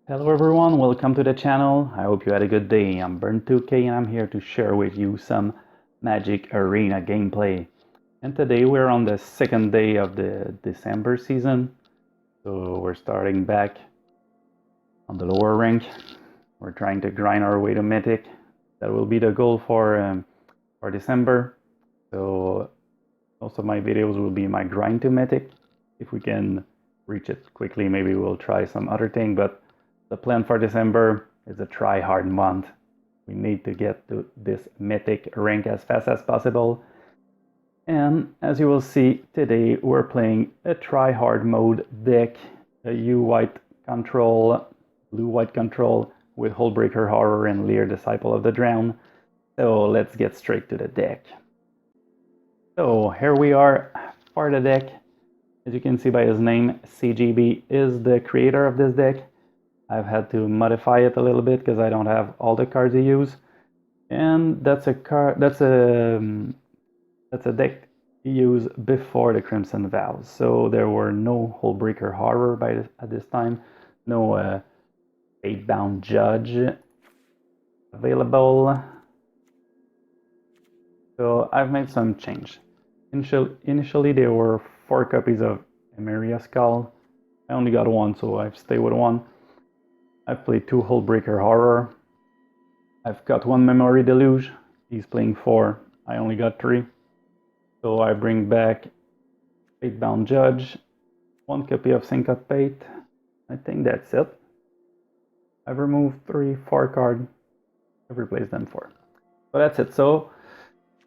Hello everyone, welcome to the channel. I hope you had a good day. I'm Burn2k and I'm here to share with you some Magic Arena gameplay. And today we're on the second day of the December season. So we're starting back on the lower rank. We're trying to grind our way to Mythic. That will be the goal for December. So most of my videos will be my grind to Mythic. If we can reach it quickly, maybe we'll try some other thing, but the plan for December is a try-hard month. We need to get to this Mythic rank as fast as possible. And as you will see, today we're playing a try-hard mode deck, a U-White Control, Blue-White Control with Hullbreaker Horror and Lier, Disciple of the Drown. So let's get straight to the deck. So here we are for the deck. As you can see by his name, CGB is the creator of this deck. I've had to modify it a little bit because I don't have all the cards he used, and that's a deck he used before the Crimson Vows. So there were no Hullbreaker Horror at this time, no Fate-bound Judge available. So I've made some change. Initially there were 4 copies of Emeria Skull. I only got 1, so I've stayed with 1. I've played 2 Hullbreaker Horror. I've got 1 Memory Deluge. He's playing 4. I only got 3. So I bring back Fate-bound Judge, 1 copy of Syncopate. I think that's it. I've removed 4 cards. I've replaced them 4. So that's it. So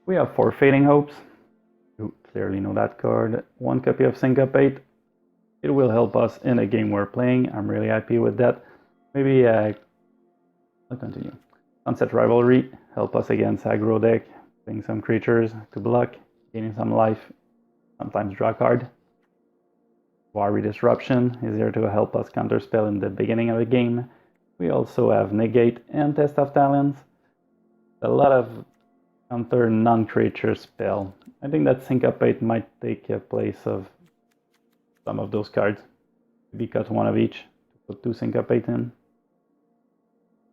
we have 4 Fading Hopes. You clearly know that card. 1 copy of Syncopate. It will help us in a game we're playing. I'm really happy with that. Maybe I'll continue. Sunset Rivalry, help us against aggro deck, playing some creatures to block, gaining some life, sometimes draw a card. Wary Disruption is here to help us counterspell in the beginning of the game. We also have Negate and Test of Talents. A lot of counter non-creature spell. I think that Syncopate might take a place of some of those cards. Maybe cut 1 of each to put 2 Syncopate in.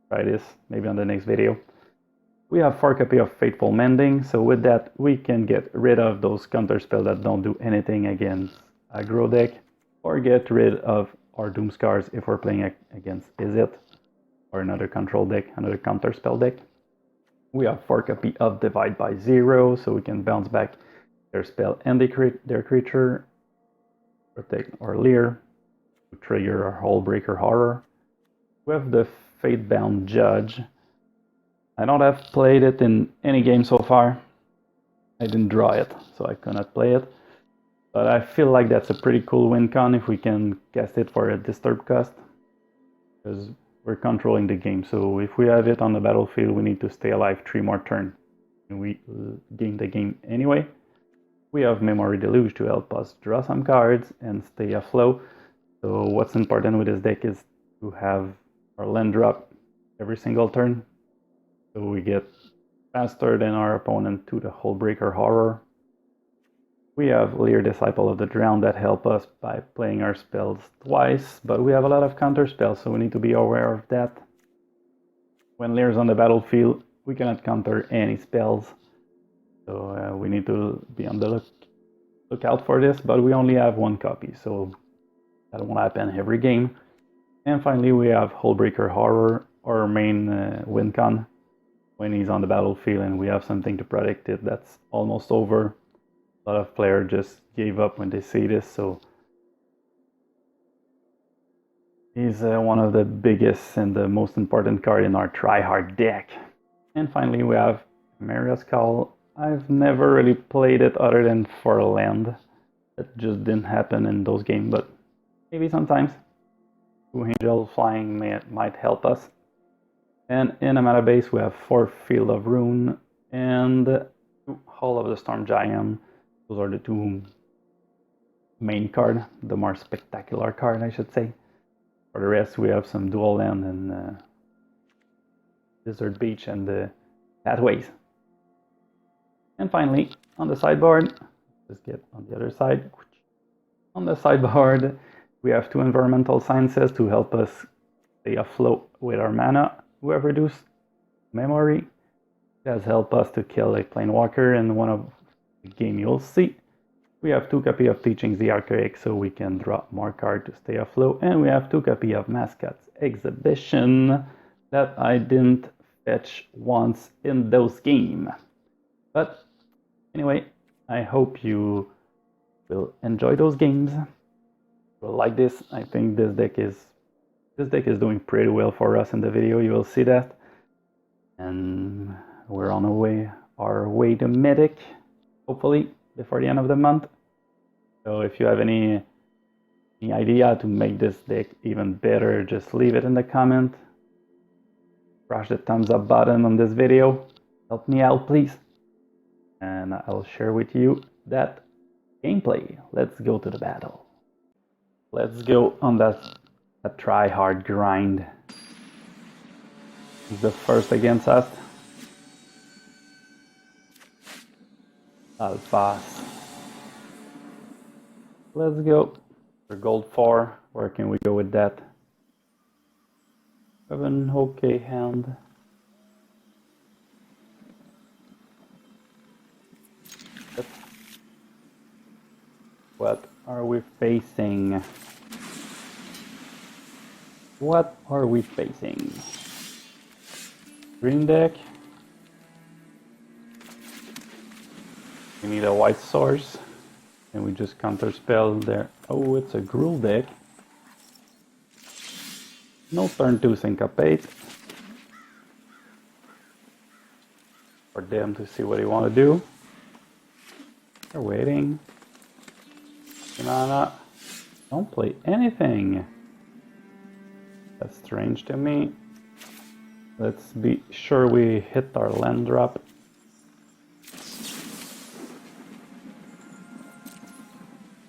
Try this, maybe on the next video. We have 4 copies of Fateful Mending, so with that we can get rid of those counter spells that don't do anything against aggro deck, or get rid of our Doomskars if we're playing against Izzet or another control deck, another counter spell deck. We have 4 copies of Divide by 0, so we can bounce back their spell and their creature, protect our Lier, to trigger our Hullbreaker Horror. We have the Fate-bound Judge. I don't have played it in any game so far. I didn't draw it, so I cannot play it. But I feel like that's a pretty cool win con if we can cast it for a disturb cost. Because we're controlling the game, so if we have it on the battlefield, we need to stay alive 3 more turns. And we gain the game anyway. We have Memory Deluge to help us draw some cards and stay afloat. So what's important with this deck is to have our land drop every single turn, so we get faster than our opponent to the Hullbreaker Horror. We have Lier, Disciple of the Drown, that help us by playing our spells twice, but we have a lot of counter spells, so we need to be aware of that. When Lier's on the battlefield, we cannot counter any spells, so we need to be on the lookout for this, but we only have 1 copy, so that won't happen every game. And finally we have Hullbreaker Horror, our main win con. When he's on the battlefield and we have something to protect it, that's almost over. A lot of players just gave up when they see this, so he's one of the biggest and the most important card in our try-hard deck. And finally we have Emeria Skull. I've never really played it other than for a land. That just didn't happen in those games, but maybe sometimes. 2 Angel Flying might help us. And in a meta base we have 4 Field of Ruin and 2 Hall of the Storm Giant. Those are the 2 main cards, the more spectacular card I should say. For the rest we have some dual land and Desert Beach and the Pathways. And finally on the sideboard, let's get on the other side. On the sideboard we have 2 Environmental Sciences to help us stay afloat with our mana. We have reduced memory. It has helped us to kill a Planewalker in one of the game you'll see. We have 2 copies of Teachings the Archaic, so we can drop more cards to stay afloat. And we have 2 copies of Mascots Exhibition that I didn't fetch once in those games. But anyway, I hope you will enjoy those games. Will like this. I think this deck is doing pretty well for us in the video. You will see that. And we're on our way to Mythic, hopefully before the end of the month. So if you have any idea to make this deck even better, just leave it in the comment. Crush the thumbs up button on this video. Help me out, please. And I'll share with you that gameplay. Let's go to the battle. Let's go on that try-hard grind. He's the first against us. Alphas. Let's go. For gold 4, where can we go with that? Have an okay hand. What are we facing? What are we facing? Green deck. We need a white source. And we just counter spell there. Oh, it's a Gruul deck. No turn 2 syncopate. For them to see what they want to do. They're waiting. Mana. Don't play anything. That's strange to me. Let's be sure we hit our land drop.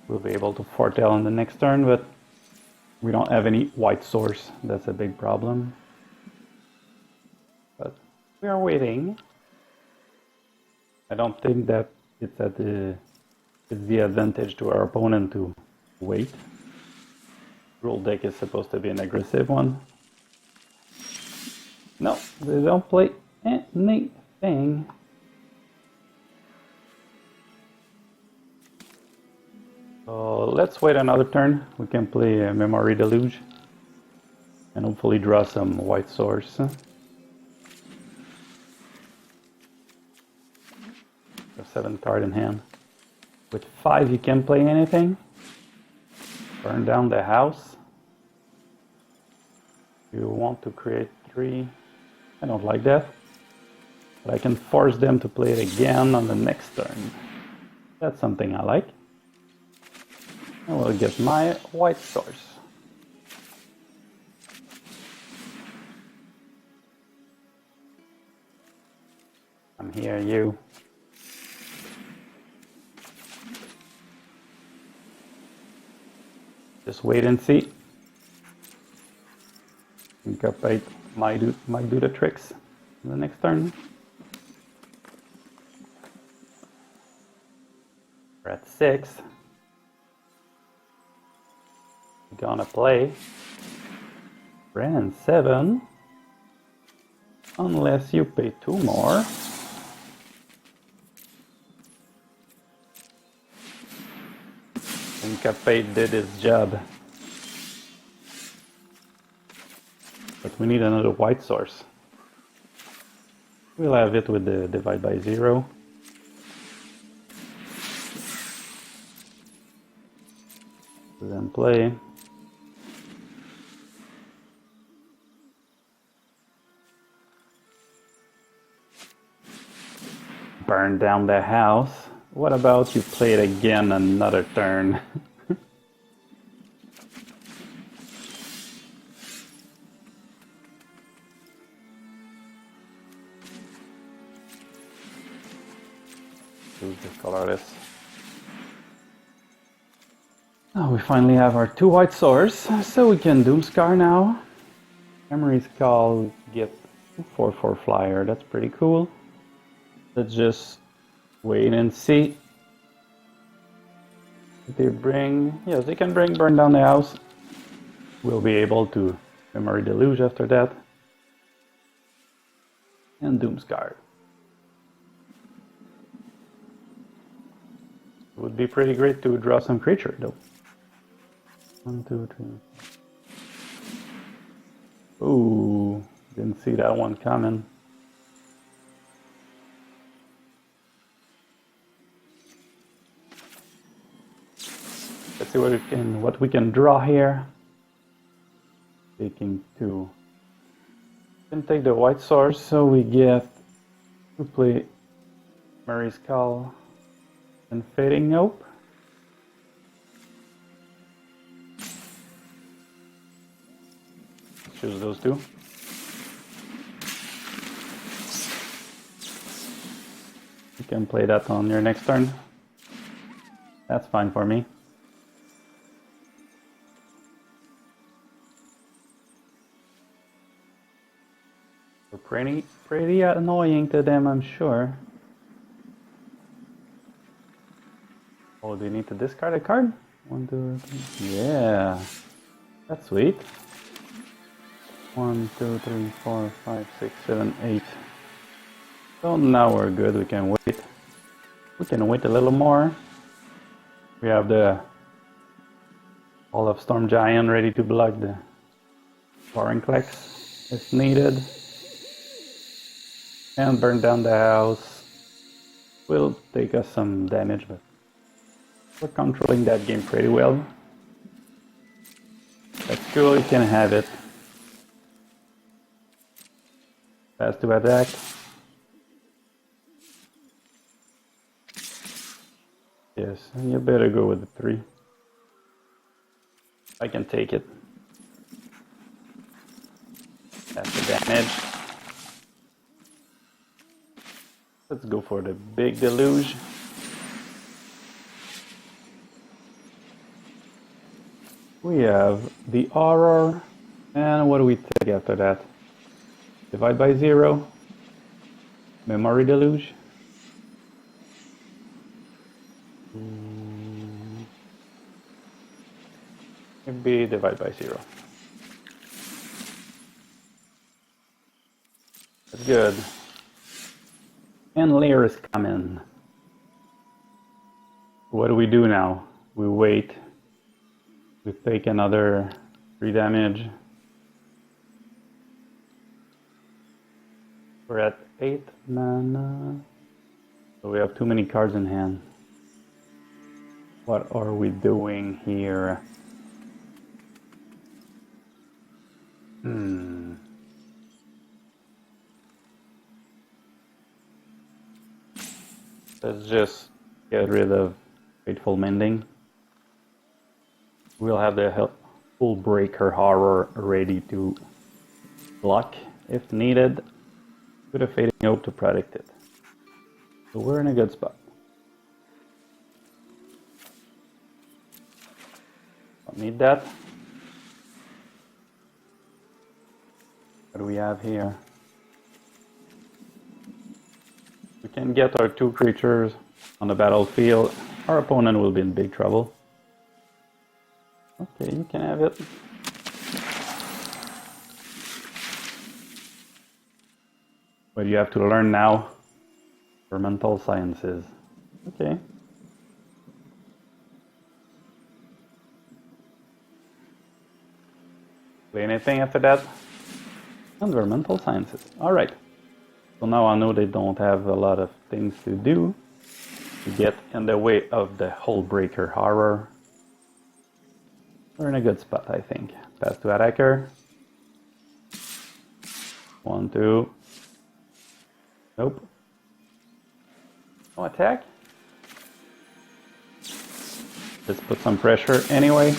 We'll be able to foretell on the next turn, but we don't have any white source. That's a big problem. But we are waiting. I don't think that it's the advantage to our opponent to wait. Gruul deck is supposed to be an aggressive one. No, they don't play anything. So let's wait another turn. We can play a Memory Deluge and hopefully draw some white source. A 7 card in hand. With 5 you can play anything. Burn down the house. You want to create 3. I don't like that. But I can force them to play it again on the next turn. That's something I like. I will get my white source. I'm here, you. Just wait and see. Syncopate might do the tricks in the next turn. We're at 6. We're gonna play Brand 7 unless you pay 2 more. Syncopate did his job. But we need another white source. We'll have it with the divide by 0. Then play. Burn down the house. What about you play it again another turn? Just colorless. Oh, we finally have our 2 white source, so we can Doomscar now. Memory Skull get 4/4 flyer. That's pretty cool. Let's just wait and see. If they bring, yes, they can bring Burn Down the House. We'll be able to Memory Deluge after that. And Doomscar. It would be pretty great to draw some creature though. 1, 2, 3. Ooh, didn't see that one coming. Let's see what we can draw here. Taking 2. Can take the white source, so we get to play Mary's Call and Fading Hope. Choose those two. You can play that on your next turn. That's fine for me. Pretty annoying to them, I'm sure. Oh, do you need to discard a card? 1, 2, 3. Yeah, that's sweet. 1, 2, 3, 4, 5, 6, 7, 8. So now we're good. We can wait. We can wait a little more. We have the Hall of Storm Giant ready to block the Vorinclex if needed. And burn down the house. Will take us some damage, but we're controlling that game pretty well. That's cool, you can have it. Pass to attack. Yes, you better go with the 3. I can take it. That's the damage. Let's go for the big deluge. We have the horror, and what do we take after that? Divide by 0. Memory deluge. Maybe divide by 0. That's good. And Lier is coming. What do we do now? We wait. We take another 3 damage. We're at 8 mana. So we have too many cards in hand. What are we doing here? Let's just get rid of Fateful Mending. We'll have the Hullbreaker Horror ready to block if needed, with a Fading Hope to protect it. So we're in a good spot. Don't need that. What do we have here? We can get our 2 creatures on the battlefield. Our opponent will be in big trouble. Okay, you can have it. But you have to learn now. Experimental Sciences. Okay. Play anything after that? Environmental Sciences. Alright. So now I know they don't have a lot of things to do to get in the way of the Hullbreaker Horror. We're in a good spot, I think. Pass to attacker. 1, 2. Nope. No attack. Let's put some pressure anyway.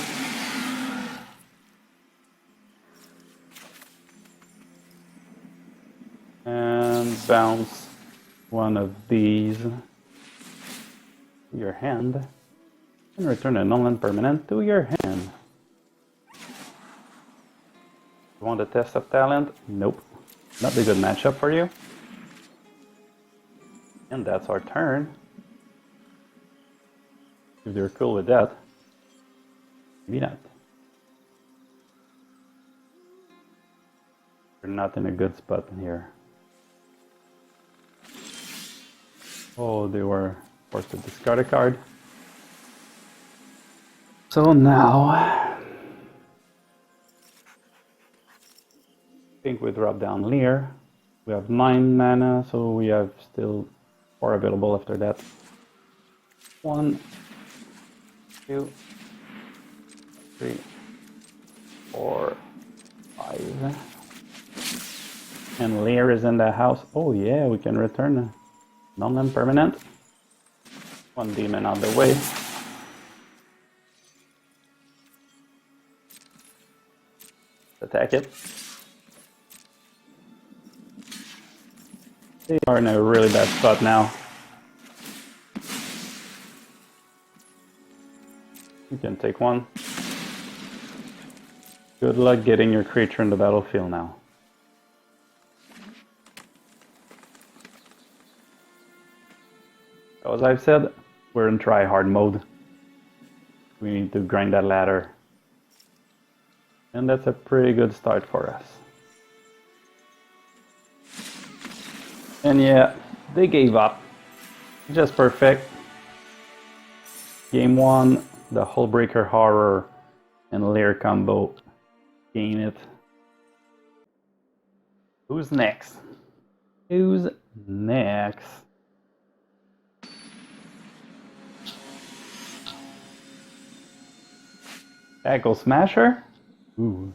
And bounce one of these to your hand. And return a non-land permanent to your hand. You want a test of talent? Nope. Not a good matchup for you. And that's our turn. If they're cool with that. Maybe not. We're not in a good spot here. Oh, they were forced to discard a card. So now, I think we drop down Lier. We have 9 mana, so we have still 4 available after that. 1, 2, 3, 4, 5. And Lier is in the house. Oh yeah, we can return a non-land permanent. 1 demon on the way. Attack it. They are in a really bad spot now. You can take 1. Good luck getting your creature in the battlefield now. As I've said, we're in try-hard mode. We need to grind that ladder. And that's a pretty good start for us. And yeah, they gave up. Just perfect. Game 1, the Hullbreaker Horror and Lier combo. Gain it. Who's next? Who's next? Tackle Smasher? Ooh.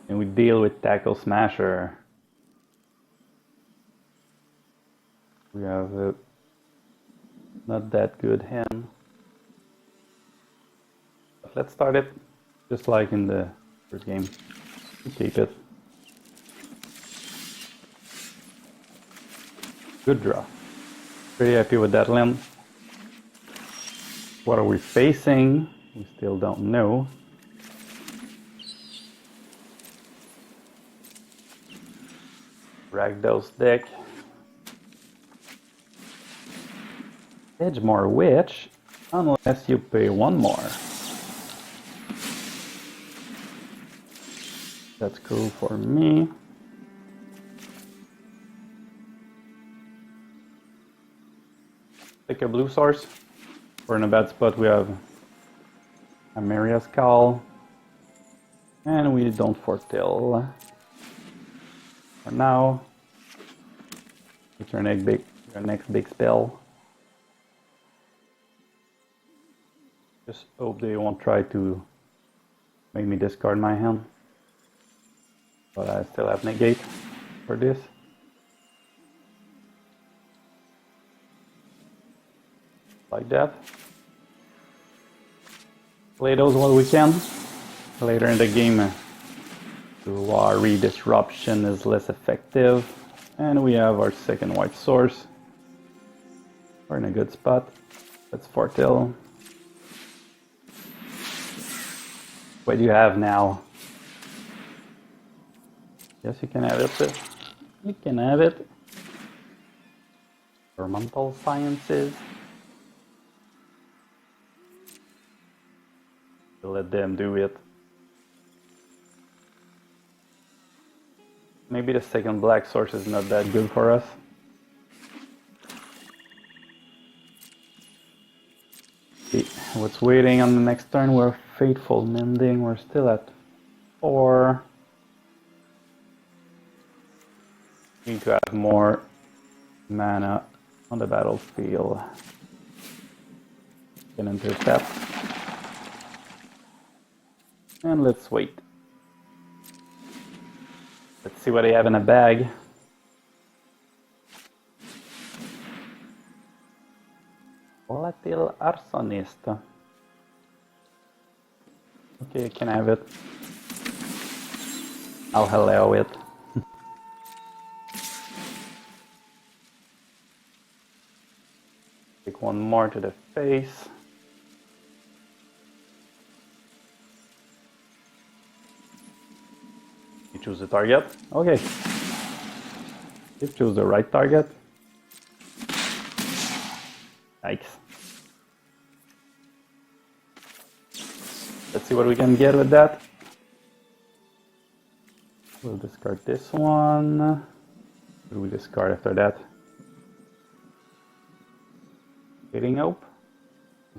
And we deal with Tackle Smasher. We have a not that good hand. But let's start it just like in the first game. We keep it. Good draw. Pretty happy with that land. What are we facing? We still don't know. Ragdoll's deck. Edgemore Witch, unless you pay 1 more. That's cool for me. Pick a blue source. We're in a bad spot. We have Ameria's Call. And we don't foretell. For now, it's our next big spell. Just hope they won't try to make me discard my hand. But I still have negate for this. Like that. Play those while we can. Later in the game, the Wari Disruption is less effective. And we have our second white source. We're in a good spot. Let's foretell. What do you have now? Yes, you can have it. You can have it. Experimental Sciences. Let them do it. Maybe the second black source is not that good for us. See what's waiting on the next turn. We're Fateful Mending. We're still at 4. Need to have more mana on the battlefield. Can intercept. And let's wait. Let's see what they have in a bag. Volatile Arsonist. Okay, can I have it? I'll allow it. Take 1 more to the face. You choose the target. Okay. You choose the right target. Yikes. Let's see what we can get with that. We'll discard this one. What do we discard after that? Fading Hope.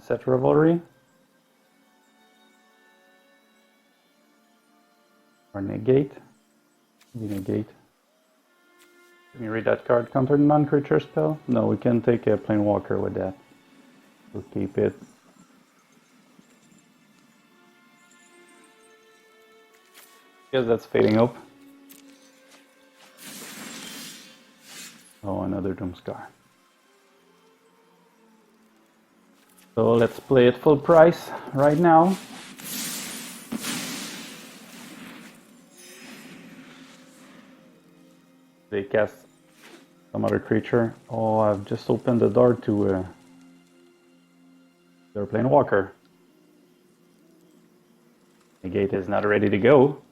Set Revelry. Or negate. Negate. Can you read that card? Counter non-creature spell? No, we can take a Planewalker with that. We'll keep it. Guess that's Fading Hope. Oh, another Doomscar. So let's play it full price right now. They cast some other creature. Oh, I've just opened the door to their Planewalker. The gate is not ready to go.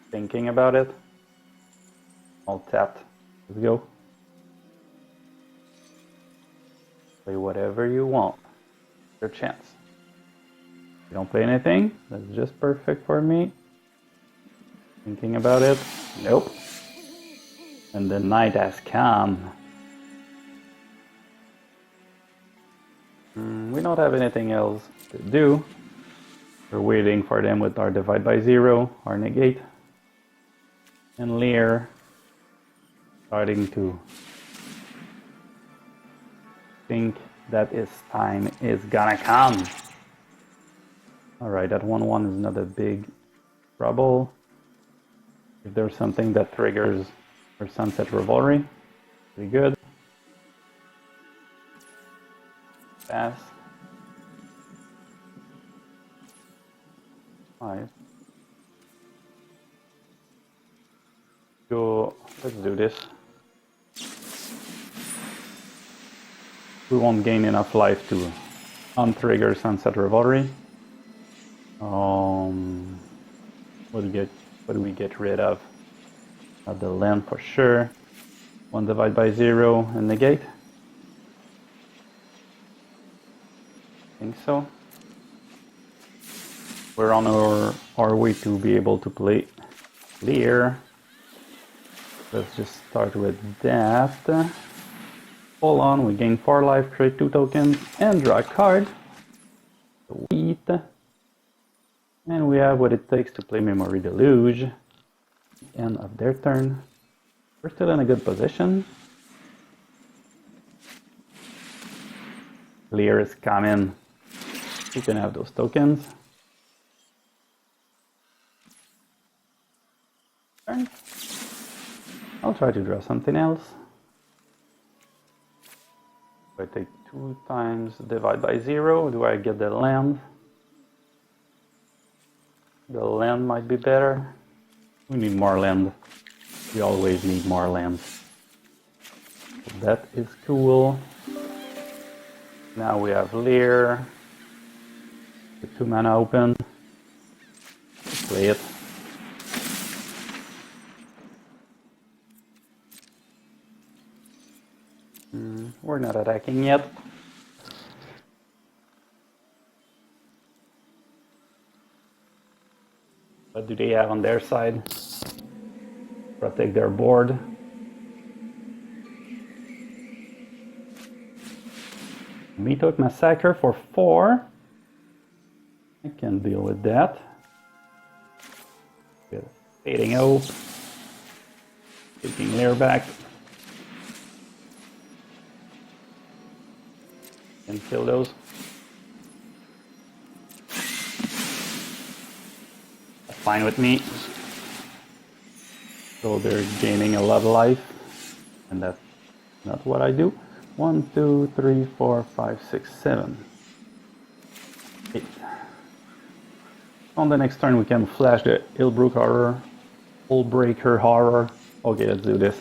Thinking about it. All tapped. Let's go. Play whatever you want. Your chance. If you don't play anything, that's just perfect for me. Thinking about it. Nope. And the night has come. We don't have anything else to do. We're waiting for them with our Divide by Zero, our Negate. And Lier starting to think that his time is gonna come. Alright, that 1/1 is not a big trouble. If there's something that triggers our Sunset Revelry, pretty good. Pass. 5. Go, let's do this. We won't gain enough life to untrigger Sunset Revelry. What do we get rid of? The land for sure. 1 Divide by Zero and negate. Think so. We're on our way to be able to play Lier. Let's just start with that. Hold on, we gain 4 life, trade 2 tokens, and draw a card. Sweet. And we have what it takes to play Memory Deluge. End of their turn. We're still in a good position. Lier is coming. You can have those tokens. Turn. I'll try to draw something else. If I take 2 times Divide by Zero, do I get the land? The land might be better. We need more land. We always need more land. So that is cool. Now we have Lier. The 2 mana open. Let's play it. We're not attacking yet. What do they have on their side? Protect their board. Mythic Massacre for 4. I can deal with that. With Fading Hope. Taking Lier back. And kill those. That's fine with me. So they're gaining a lot of life. And that's not what I do. 1, 2, 3, 4, 5, 6, 7. 8. On the next turn we can flash the Hullbreaker horror. Okay, let's do this.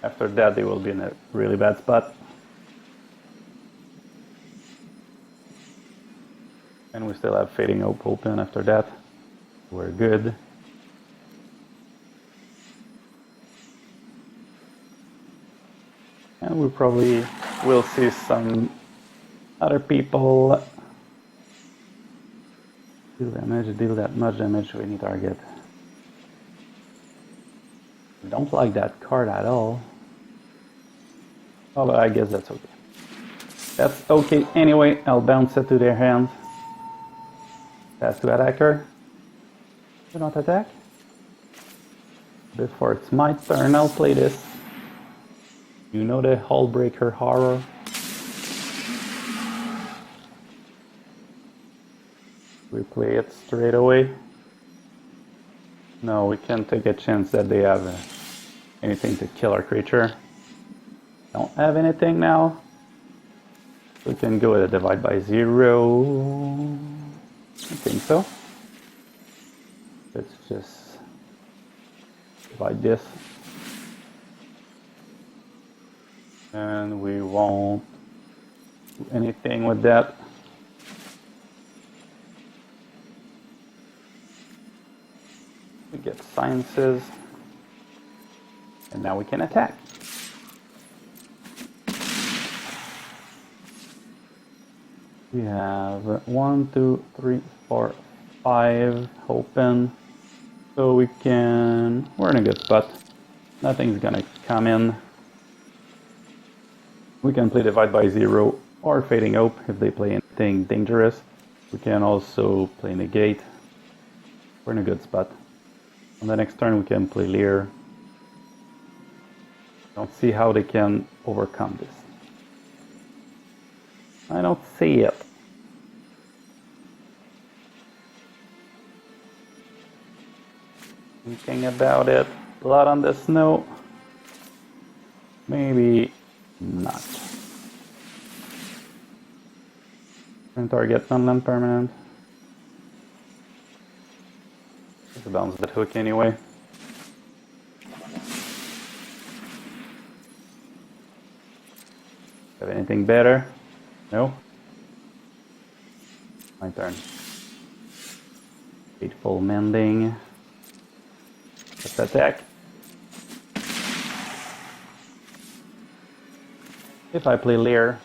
After that they will be in a really bad spot. And we still have Fading Hope open after that. We're good. And we probably will see some other people deal that much damage to any target. I don't like that card at all. Oh, but I guess that's okay. That's okay anyway. I'll bounce it to their hand. Pass to attacker. Do not attack. Before it's my turn, I'll play this. You know the Hullbreaker horror. We play it straight away. No, we can't take a chance that they have anything to kill our creature. Don't have anything now. We can go with a divide by 0. I think so. Let's just divide this. And we won't do anything with that. We get sciences. And now we can attack. We have 1, 2, 3, 4, 5 open. So we're in a good spot. Nothing's gonna come in. We can play Divide by 0 or Fading Hope if they play anything dangerous. We can also play Negate. We're in a good spot. On the next turn we can play Lier. Don't see how they can overcome this. I don't see it. Thinking about it. Blood on the snow. Maybe not. And target non-land permanent. Just bounce that hook anyway. Have anything better? No? My turn. Fateful Mending. Let's attack. If I play Lier,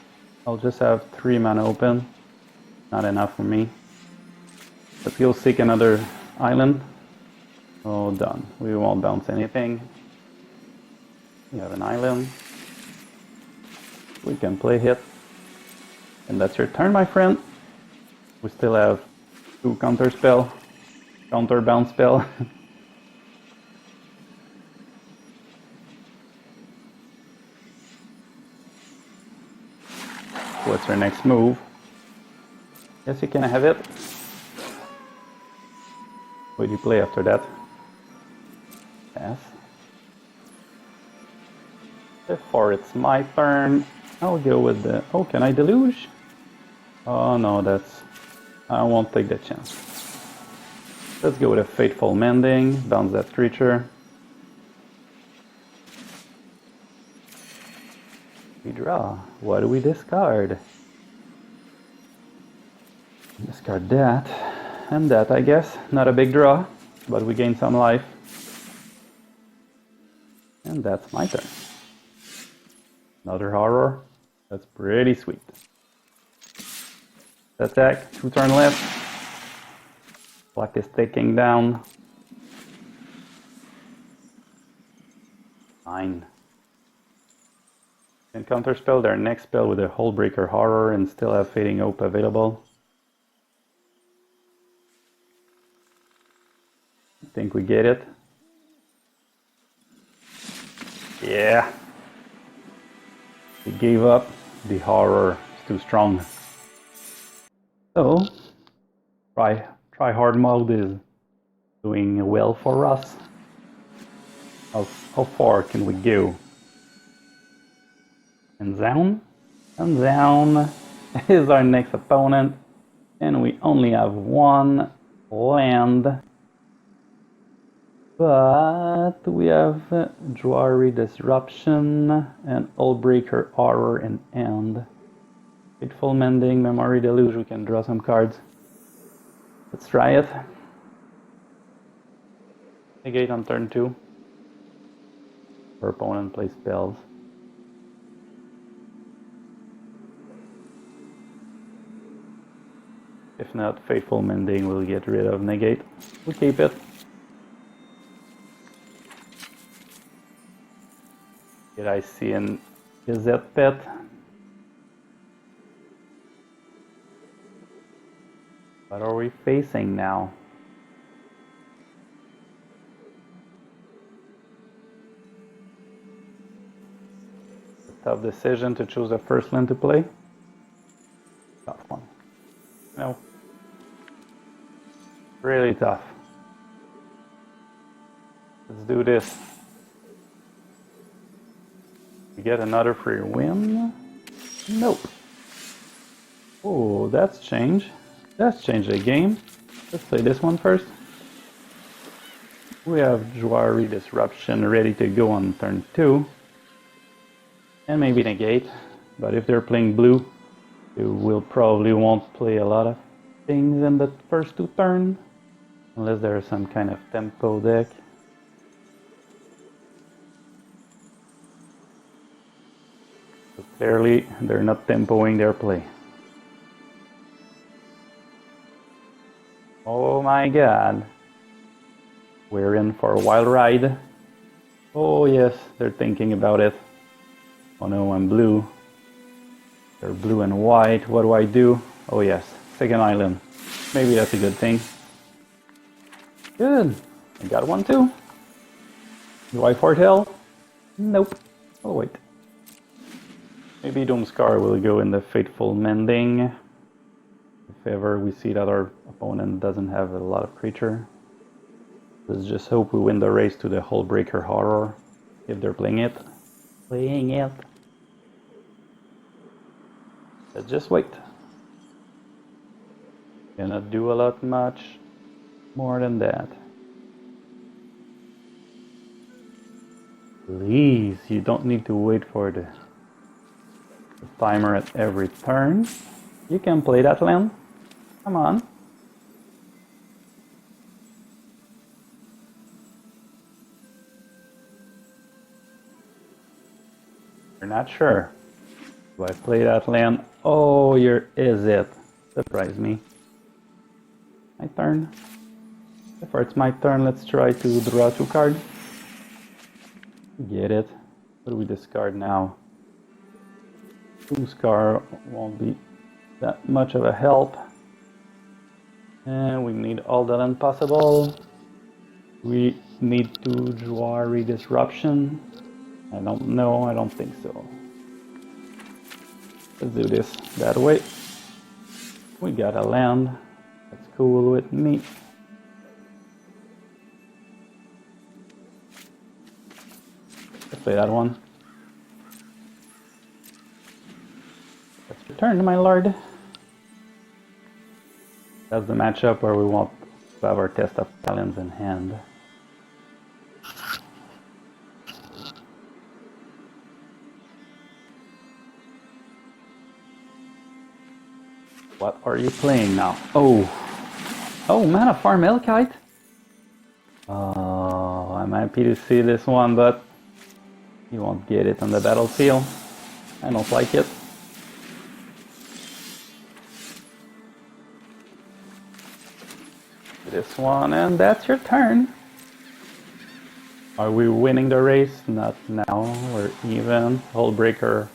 I'll just have 3 mana open. Not enough for me. Let's go seek another island. Oh, done. We won't bounce anything. We have an island. We can play hit. And that's your turn, my friend. We still have 2 counter spell. Counter bounce spell. What's our next move? Yes, you can have it. What do you play after that? Yes. Before it's my turn, I'll go with the... Oh, can I deluge? Oh no, that's... I won't take that chance. Let's go with a Fateful Mending, bounce that creature. We draw. What do we discard? Discard that and that, I guess. Not a big draw, but we gain some life. And that's my turn. Another horror. That's pretty sweet. Attack, 2 turn left. Black is taking down. 9. Can counterspell their next spell with a Hullbreaker Horror and still have Fading Hope available. I think we get it. Yeah. They gave up. The horror is too strong. So, Tryhard mode is doing well for us. How far can we go? And down is our next opponent, and we only have 1 land. But we have Jewelry Disruption and Hullbreaker Horror and End. Fateful Mending, Memory Deluge, we can draw some cards. Let's try it. Negate on turn 2. Our opponent plays spells. If not, Faithful Mending will get rid of negate. We'll keep it. Did I see an Gazette pet? What are we facing now? Tough decision to choose the first land to play. Tough one. No. Really tough. Let's do this. We get another free win? Nope. Oh, that's changed. That's changed the game. Let's play this one first. We have Jwari Disruption ready to go on turn 2. And maybe negate. But if they're playing blue, they will probably won't play a lot of things in the first 2 turns. Unless there's some kind of tempo deck. So clearly, they're not tempoing their play. Oh my god. We're in for a wild ride. Oh yes, they're thinking about it. Oh no, I'm blue. They're blue and white. What do I do? Oh yes, second island. Maybe that's a good thing. Good. I got one too. Do I foretell? Nope. Oh wait. Maybe Doomscar will go in the Faithful Mending. If ever we see that our opponent doesn't have a lot of creature. Let's just hope we win the race to the Hullbreaker Horror. If they're playing it. Playing it. Let's just wait. Cannot do a lot much more than that. Please, you don't need to wait for the timer at every turn. You can play that land. Come on. You're not sure. Do I play that land? Oh, is it? Surprise me. My turn. Before it's my turn, let's try to draw 2 cards. Get it. What do we discard now? Doomscar won't be that much of a help. And we need all the land possible. We need to Jwari Disruption. I don't know, I don't think so. Let's do this that way. We got a land. That's cool with me. Let's play that one. Let's return, my lord. That's the matchup where we want to have our Test of Talents in hand. What are you playing now? Oh, Mana Farm Elkite? Oh, I'm happy to see this one, but you won't get it on the battlefield. I don't like it. This one, and that's your turn. Are we winning the race? Not now. We're even. Hullbreaker.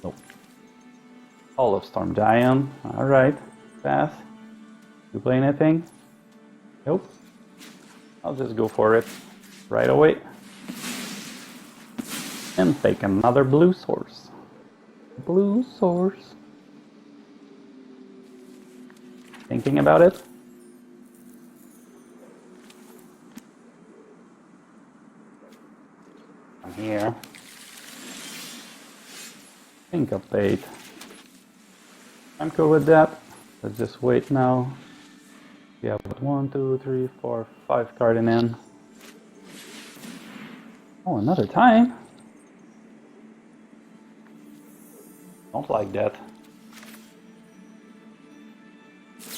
Nope. All of Storm Giant. Alright. Pass. You play anything? Nope. I'll just go for it right away. And take another blue source. Blue source. Thinking about it? I'm here. Syncopate. I'm cool with that. Let's just wait now. We have 1, 2, 3, 4, 5 card in hand. Oh, another time. Don't like that.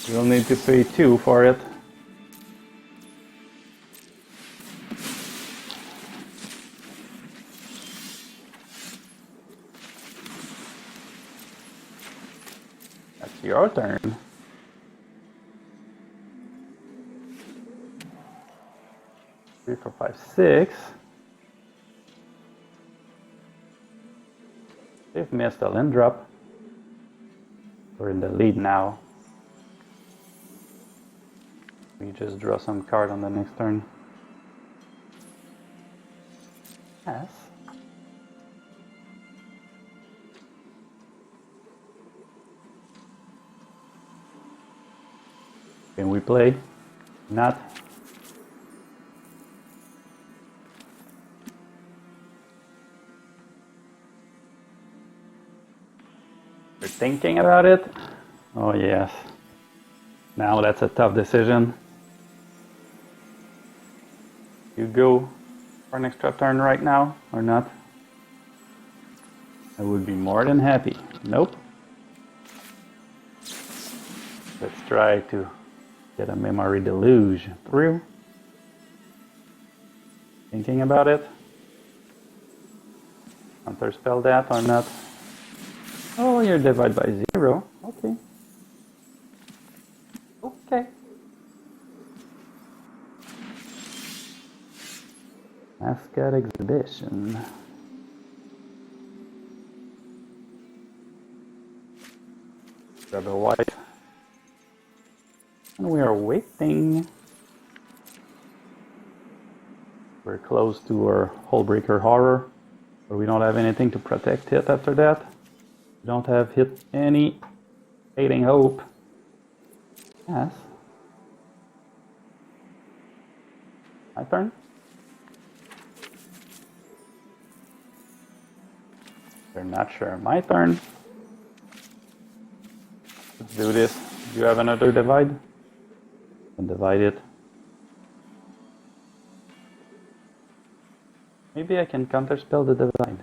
You'll need to pay 2 for it. That's your turn. 4, 5, 6. They've missed a land drop. We're in the lead now. We just draw some card on the next turn. Yes. Can we play? Not. You're thinking about it? Oh yes. Now that's a tough decision. You go for an extra turn right now or not? I would be more than happy. Nope. Let's try to get a memory deluge through. Thinking about it? Counterspell that or not? Oh, you're divided by 0. Okay. Okay. Mascot exhibition. Grab a white. And we are waiting. We're close to our Hullbreaker horror, but we don't have anything to protect it after that. We don't have hit any fading hope. Yes. My turn. They're not sure. My turn. Let's do this. Do you have another divide? And divide it. Maybe I can counterspell the divide.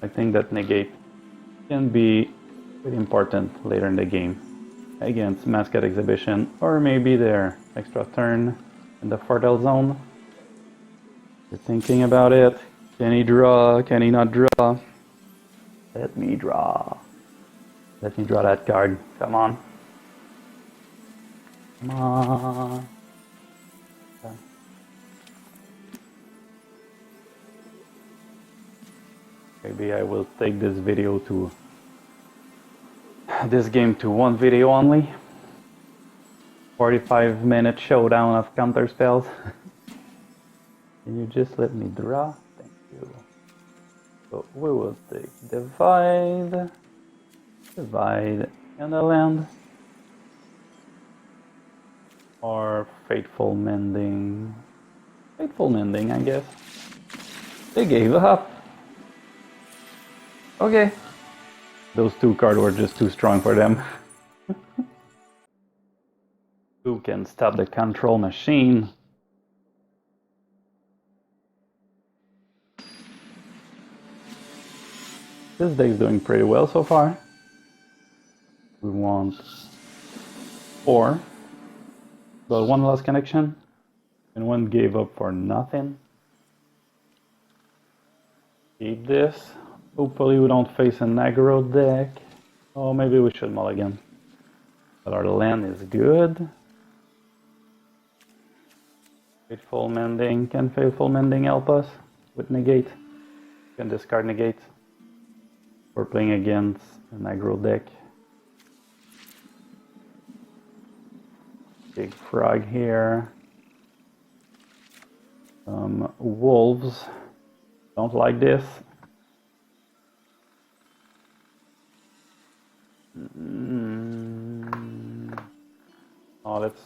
I think that negate can be pretty important later in the game against Mascot Exhibition, or maybe their extra turn in the Fertile Zone. You're thinking about it. Can he draw? Can he not draw? Let me draw. Let me draw that card. Come on. Come on. Okay. Maybe I will take this video to this game to one video only. 45-minute showdown of counter spells. Can you just let me draw? Thank you. So we will take divide, divide, and a land. Or Fateful Mending. Fateful Mending, I guess. They gave up. Okay. Those two cards were just too strong for them. Who can stop the control machine? This deck's doing pretty well so far. We want 4. Got 1 lost connection. And 1 gave up for nothing. Keep this. Hopefully we don't face an aggro deck. Oh, maybe we should mulligan. But our land is good. Fateful Mending. Can Fateful Mending help us with negate? Can discard negate. We're playing against an aggro deck. Big frog here. Wolves. Don't like this. Oh, that's...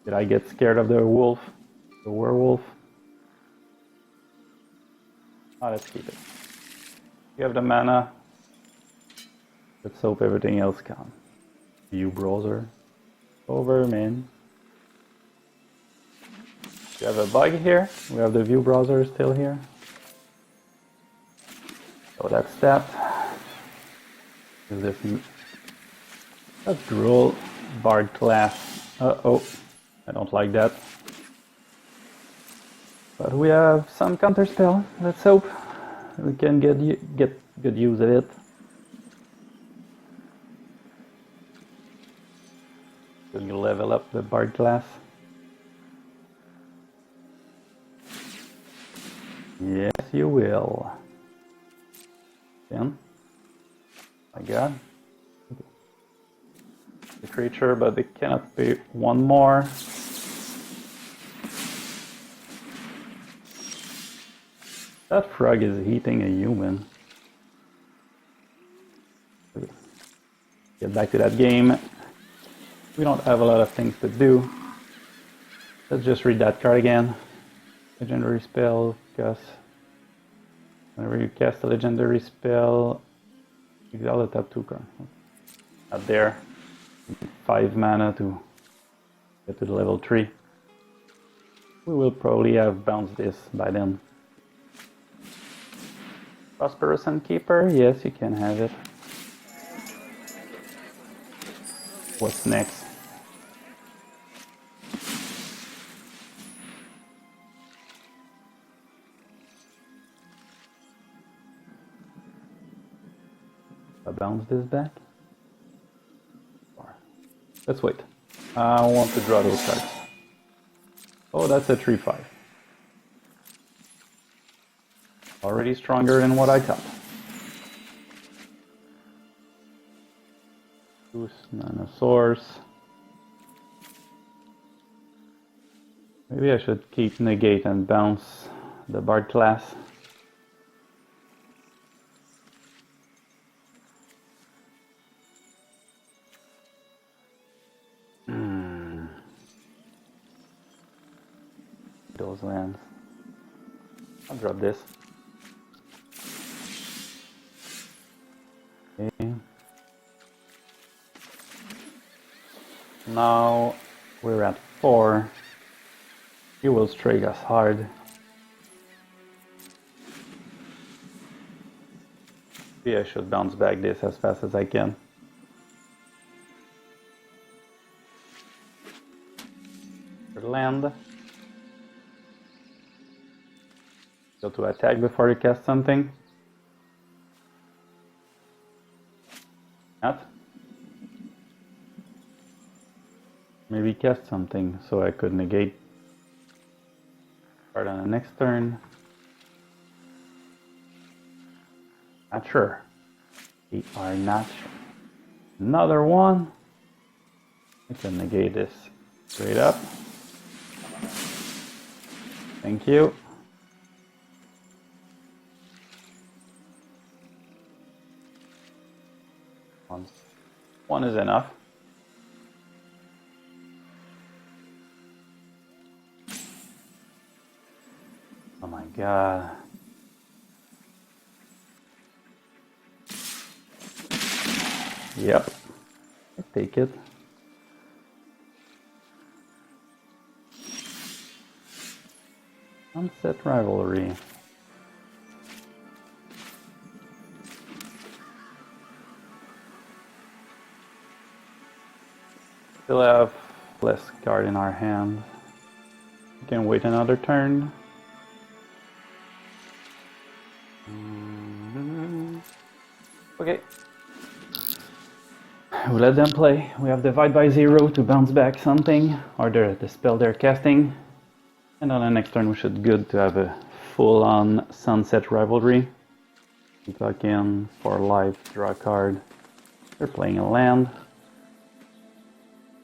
Did I get scared of the wolf? The werewolf? Oh, let's keep it. You have the mana. Let's hope everything else comes. View browser. Over, man. You have a bug here. We have the view browser still here. So that's that. Is this? Let's roll Bard class. Uh-oh. I don't like that. But we have some counterspell. Let's hope we can get good use of it. We'll level up the Bard class. you will. Then, my god. The creature, but they cannot pay one more. That frog is eating a human. Get back to that game. We don't have a lot of things to do. Let's just read that card again. Legendary spell, because whenever you cast a legendary spell, exile the top 2 card. Not there. 5 mana to get to the level 3. We will probably have bounced this by then. Prosperous Keeper, yes, you can have it. What's next? I bounce this back? Let's wait. I want to draw those cards. Oh, that's a 3/5. Already stronger than what I thought. Nine of Swords. Maybe I should keep negate and bounce the Bard class. Those lands. I'll drop this. Okay. Now we're at 4. He will strike us hard. Maybe I should bounce back this as fast as I can. Land. Go to attack before you cast something. Not. Maybe cast something so I could negate card on the next turn. Not sure. We are not sure. Another one. I can negate this straight up. Thank you. One is enough. Oh my god. Yep. I take it. Sunset Rivalry. Still have less card in our hand. We can wait another turn. Okay. We let them play. We have Divide by 0 to bounce back something, or the spell they're casting. And on the next turn we should good to have a full-on Sunset Rivalry. Plug in for life, draw a card. They're playing a land.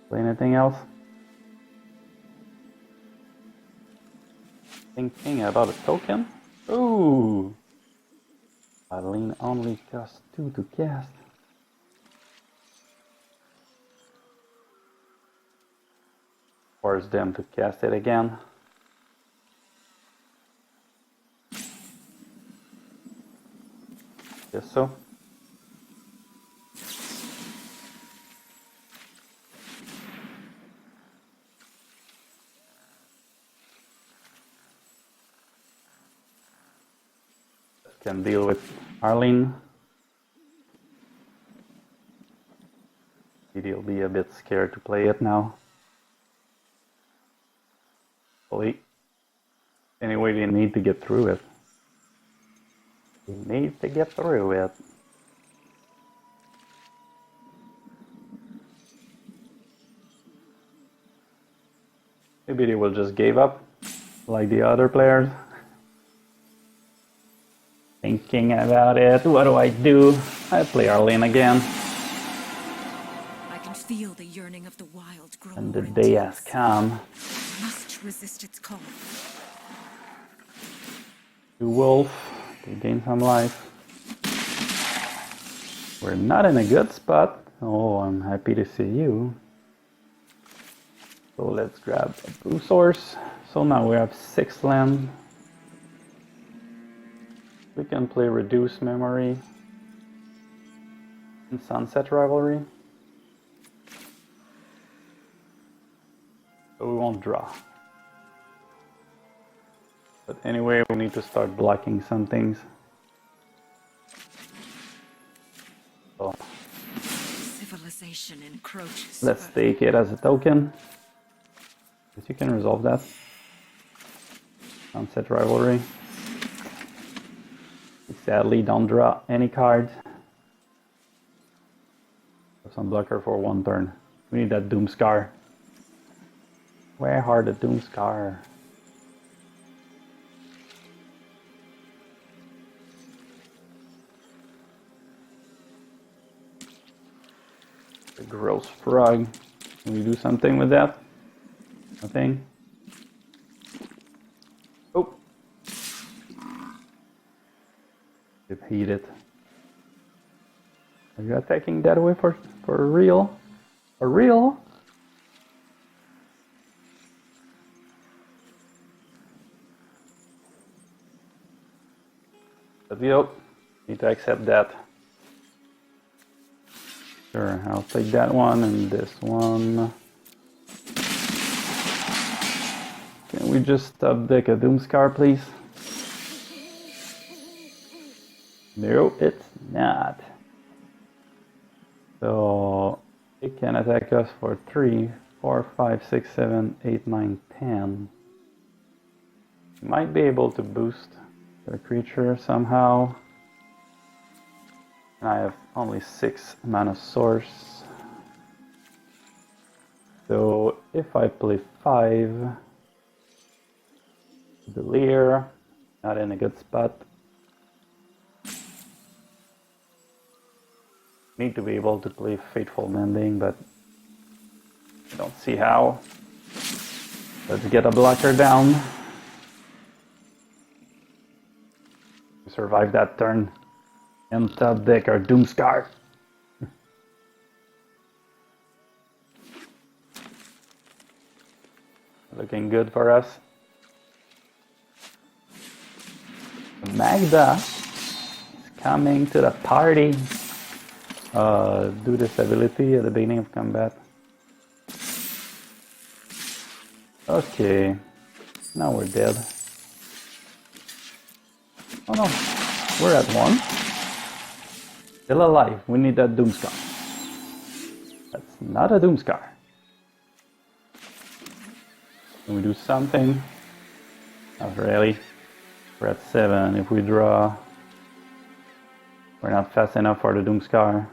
Play anything else? Thinking about a token? Ooh! Adeline only costs 2 to cast. Force them to cast it again. Guess so. Can deal with Arlene. He'll be a bit scared to play it now. Hopefully. Anyway, they need to get through it. They need to get through it. Maybe they will just give up, like the other players. Thinking about it. What do? I play our lane again. I can feel the yearning of the wild grow. And the day has come. I must resist its call. To Wolf, to gain some life. We're not in a good spot. Oh, I'm happy to see you. So let's grab a blue source. So now we have 6 land. We can play Reduce Memory and Sunset Rivalry. So we won't draw. But anyway, we need to start blocking some things. So Civilization encroaches. let's take it as a token. Guess you can resolve that. Sunset Rivalry. We sadly don't draw any cards. Have some blocker for 1 turn. We need that Doom Scar. Where are the Doom Scar? The gross frog. Can we do something with that? Nothing? Oh! Repeat it. Are you attacking that way for real? For real? But yep, need to accept that. Sure, I'll take that one and this one. Can we just deck a Doomscar, please? No, it's not. So it can attack us for 3, 4, 5, 6, 7, 8, 9, 10. Might be able to boost the creature somehow. I have only 6 mana source. So if I play 5, the Lier, not in a good spot. Need to be able to play Fateful Mending, but I don't see how. Let's get a blocker down. We survive that turn. And top deck our Doomscar. Looking good for us. Magda is coming to the party. Do this ability at the beginning of combat. Okay, now we're dead. Oh no, we're at 1. Still alive, we need that Doomscar. That's not a Doomscar. Can we do something? Not really. We're at 7, if we draw, we're not fast enough for the Doomscar.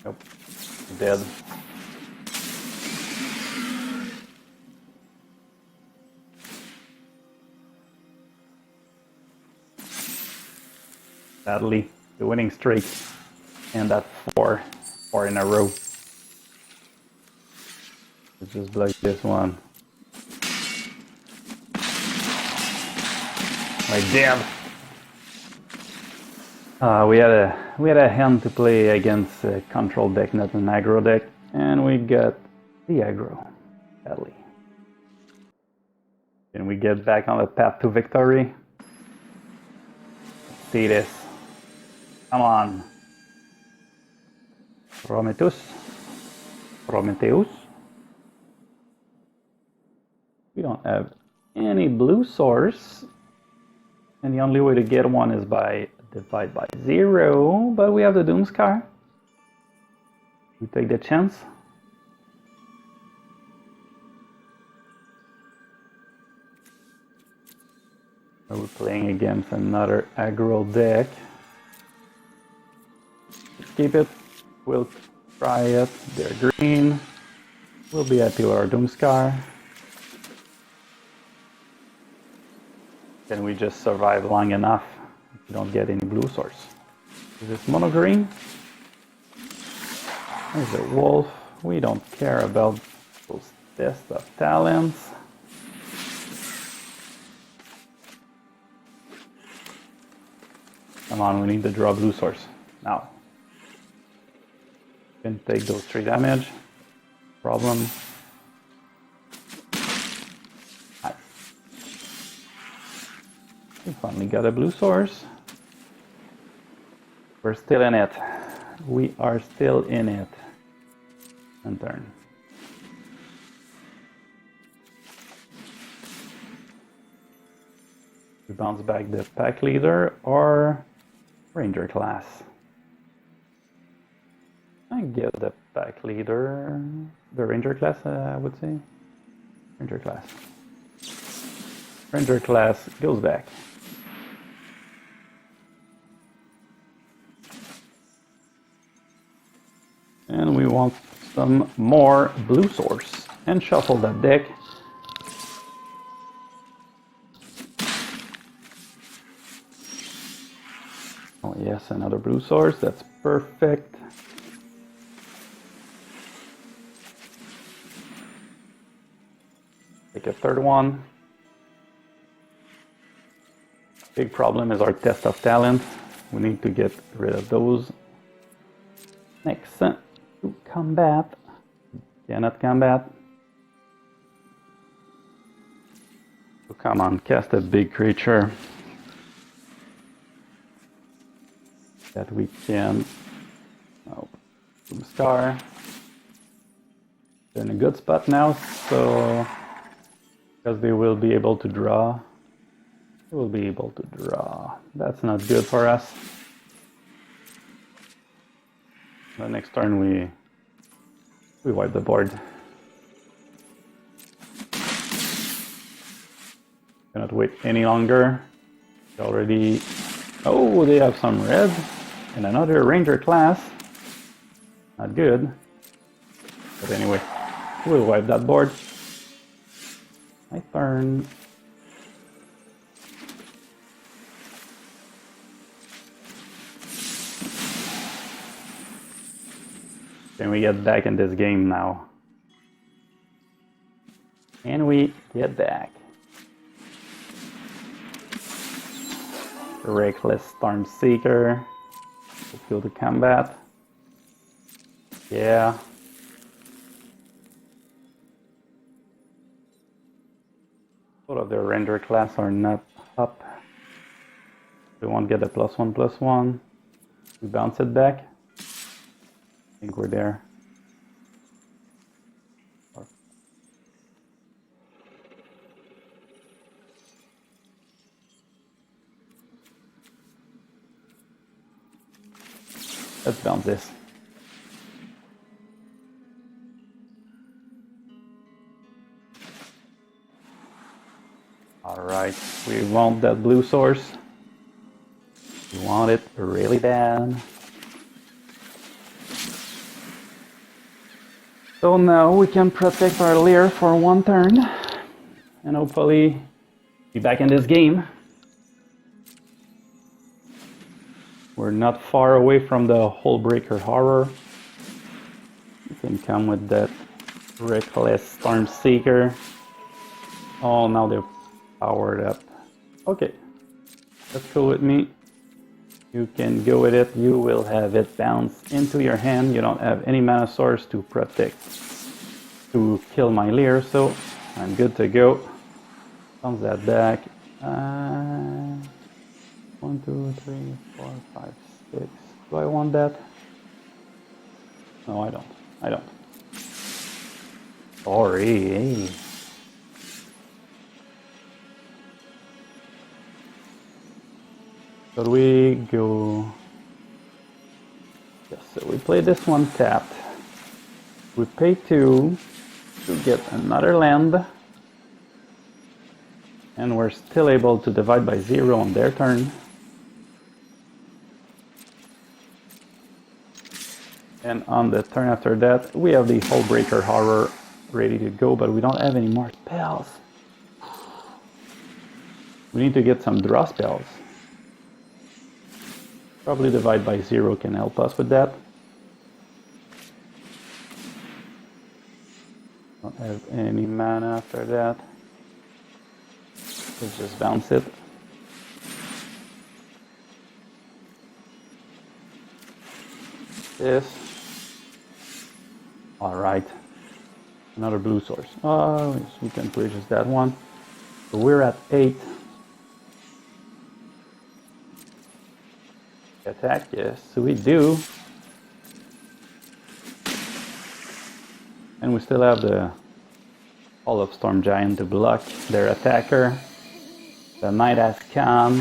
Nope, dead. Sadly, the winning streak, and that 4 in a row. Let's just block this one. My damn. We had a hand to play against a control deck, not an aggro deck, and we got the aggro, sadly. Can we get back on the path to victory? Let's see this. Come on. Prometheus. We don't have any blue source. And the only way to get one is by divide by 0. But we have the Doomscar. We take the chance. We're playing against another aggro deck. Keep it. We'll try it. They're green. We'll be happy with our Doomscar. Can we just survive long enough if we don't get any blue source? Is this mono green? There's a wolf. We don't care about those tests of talents. Come on, we need to draw blue source. Now. Can take those 3 damage. Problem. We finally got a blue source. We're still in it. We are still in it. And turn. We bounce back the pack leader or ranger class. I get the pack leader, the ranger class, I would say. Ranger class. Ranger class goes back. And we want some more blue source. And shuffle that deck. Oh yes, another blue source, that's perfect. Take a third one. Big problem is our test of talent. We need to get rid of those. Next, to combat. Cannot combat. So come on, cast a big creature. That we can, oh, star. They're in a good spot now, so because they will be able to draw. They will be able to draw. That's not good for us. The next turn we wipe the board. Cannot wait any longer. Already, oh, they have some red. And another ranger class. Not good. But anyway, we'll wipe that board. My turn. Can we get back in this game now? Can we get back? Reckless Stormseeker. Let's go to combat. Yeah. Both of their render class are not up. We won't get a +1/+1. We bounce it back. I think we're there. Let's bounce this. Alright, we want that blue source. We want it really bad. So now we can protect our Lier for 1 turn. And hopefully be back in this game. We're not far away from the Hullbreaker horror. You can come with that Reckless Stormseeker. Oh, now they're powered up. Okay, that's cool with me. You can go with it. You will have it bounce into your hand. You don't have any mana source to protect, to kill my Lier, so I'm good to go. Bounce that back. 1, 2, 3, 4, 5, 6. Do I want that? No, I don't. I don't. Sorry. So we go. Yes, so we play this one tapped. We pay 2 to get another land. And we're still able to divide by 0 on their turn. And on the turn after that, we have the Hullbreaker horror ready to go, but we don't have any more spells. We need to get some draw spells. Probably divide by 0 can help us with that. Don't have any mana after that. Let's just bounce it. This. Alright. Another blue source. Oh, yes, we can purchase that one. So we're at 8. Attack, yes, we do. And we still have the Hall of Storm Giant to block their attacker. The night has come.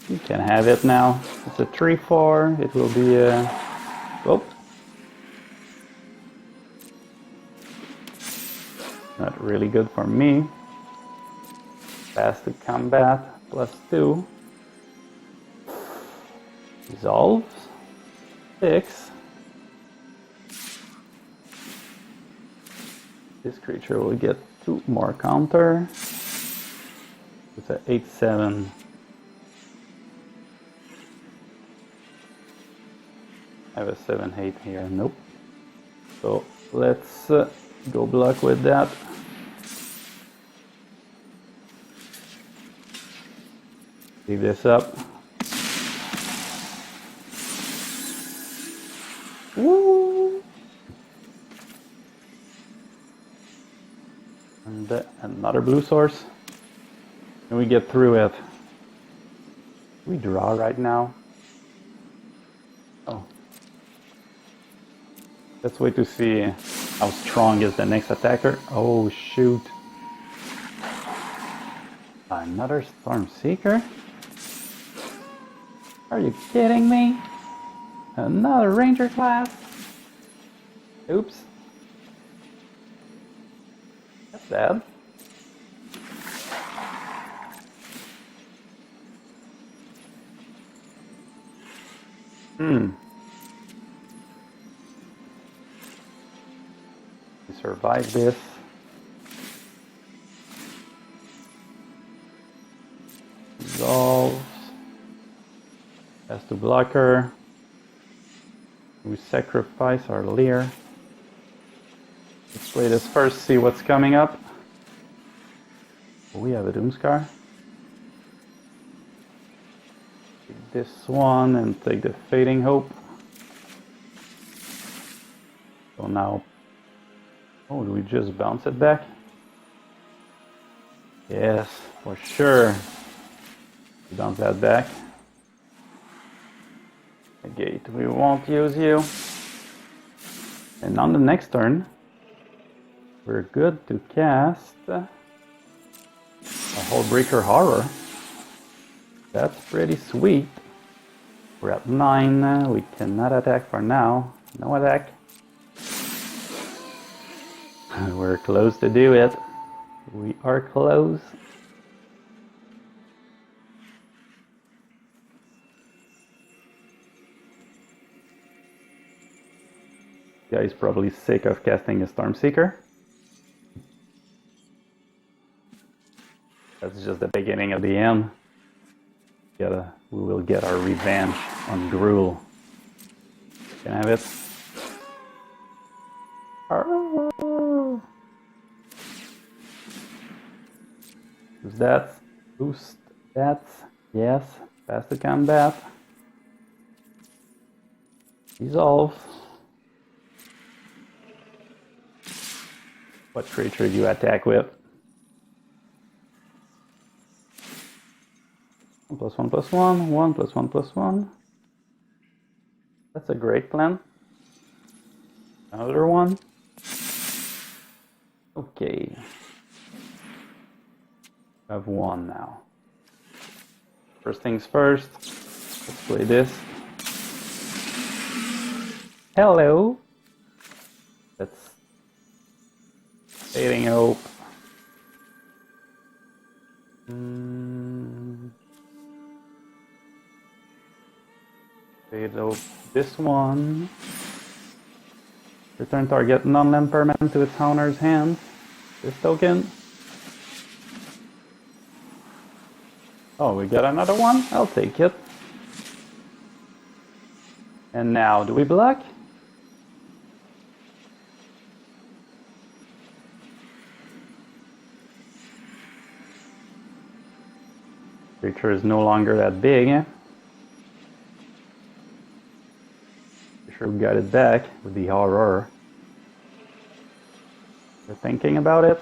You can have it now. It's a 3/4. It will be a... Oh. Not really good for me. Fast to combat. +2. Dissolves. 6. This creature will get 2 more counter. It's a 8/7. I have a 7/8 here. Nope. So let's go block with that. Leave this up. Woo! And another blue source. And we get through it. We draw right now. Oh. Let's wait to see how strong is the next attacker. Oh shoot. Another Storm Seeker? Are you kidding me? Another Ranger class? Oops. That's bad. We survived this. Resolves. Has to blocker. We sacrifice our Lier. Let's play this first, see what's coming up. We have a Doomscar. Take this one and take the Fading Hope. So now, oh, do we just bounce it back? Yes, for sure. Bounce that back. Negate, we won't use you. And on the next turn, we're good to cast a Hullbreaker Horror. That's pretty sweet. We're at 9. We cannot attack for now. No attack. We're close to do it. We are close. Guy's probably sick of casting a Stormseeker. That's just the beginning of the end. We will get our revenge on Gruul. Can I have it? Who's that? Boost that? Yes. Fast to combat. Dissolve. What creature do you attack with? 1+1+1, 1+1+1. That's a great plan. Another one. Okay. I have 1 now. First things first. Let's play this. Hello. That's Fading Hope. Fade Hope. This one. Return target non-land permanent to its owner's hand. This token. Oh, we got another one? I'll take it. And now, do we block? Creature is no longer that big. For sure we got it back with the horror. You're thinking about it?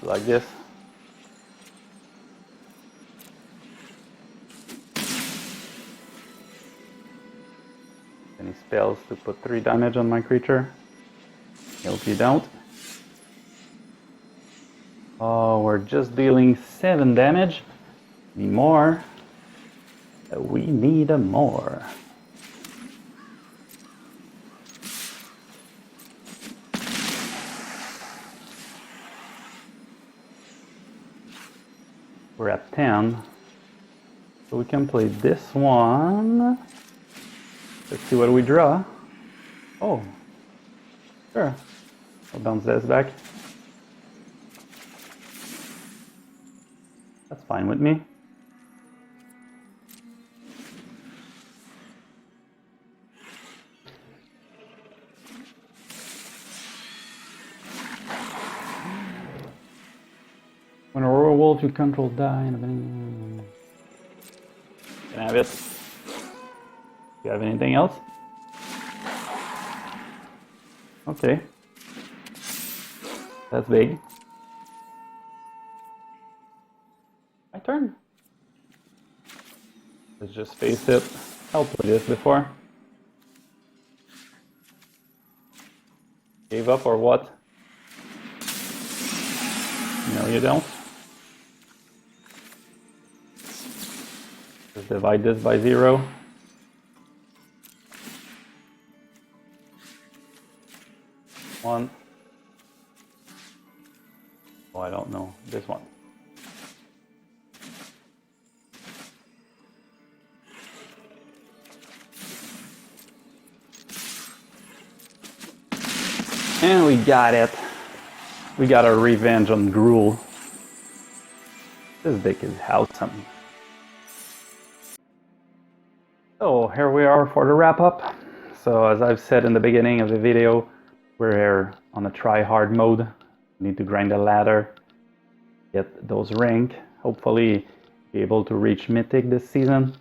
Like this. Any spells to put 3 damage on my creature? I hope you don't. Oh, we're just dealing 7 damage. Need more. We need a more. We're at 10. So we can play this one. Let's see what we draw. Oh, sure. I'll bounce this back. That's fine with me. When a royal wolf, you control die. Can I have it? Do you have anything else? Okay. That's big. My turn. Let's just face it. I'll play this before. Gave up or what? No, you don't. Just divide this by 0. One. Oh, I don't know. This one. And we got it. We got our revenge on Gruul. This deck is awesome. So here we are for the wrap up. So as I've said in the beginning of the video, we're here on a try-hard mode. We need to grind the ladder, get those rank, hopefully be able to reach Mythic this season.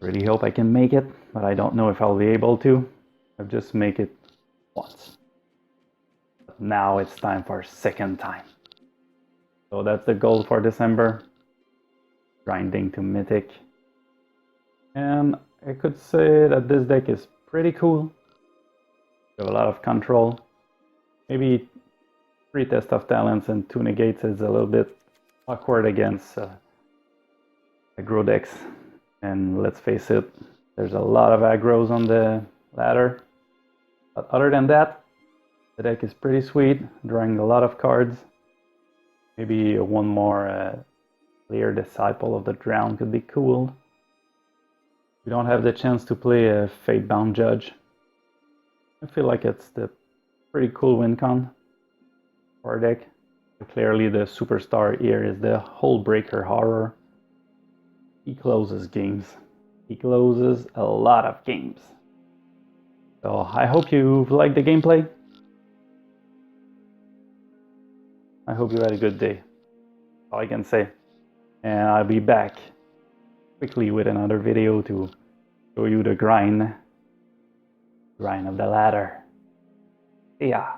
Really hope I can make it, but I don't know if I'll be able to. I've just made it once. But now it's time for a second time. So that's the goal for December. Grinding to Mythic. And I could say that this deck is pretty cool. You have a lot of control. Maybe 3 test of talents and 2 negates is a little bit awkward against aggro decks. And let's face it, there's a lot of aggro's on the ladder. But other than that, the deck is pretty sweet, drawing a lot of cards. Maybe one more Lier, Disciple of the Drown could be cool. We don't have the chance to play a Fate-bound Judge. I feel like it's the pretty cool win con for our deck. Clearly the superstar here is the Hullbreaker Horror. He closes games. He closes a lot of games. So I hope you liked the gameplay. I hope you had a good day. That's all I can say. And I'll be back quickly with another video to show you the grind of the ladder. See ya.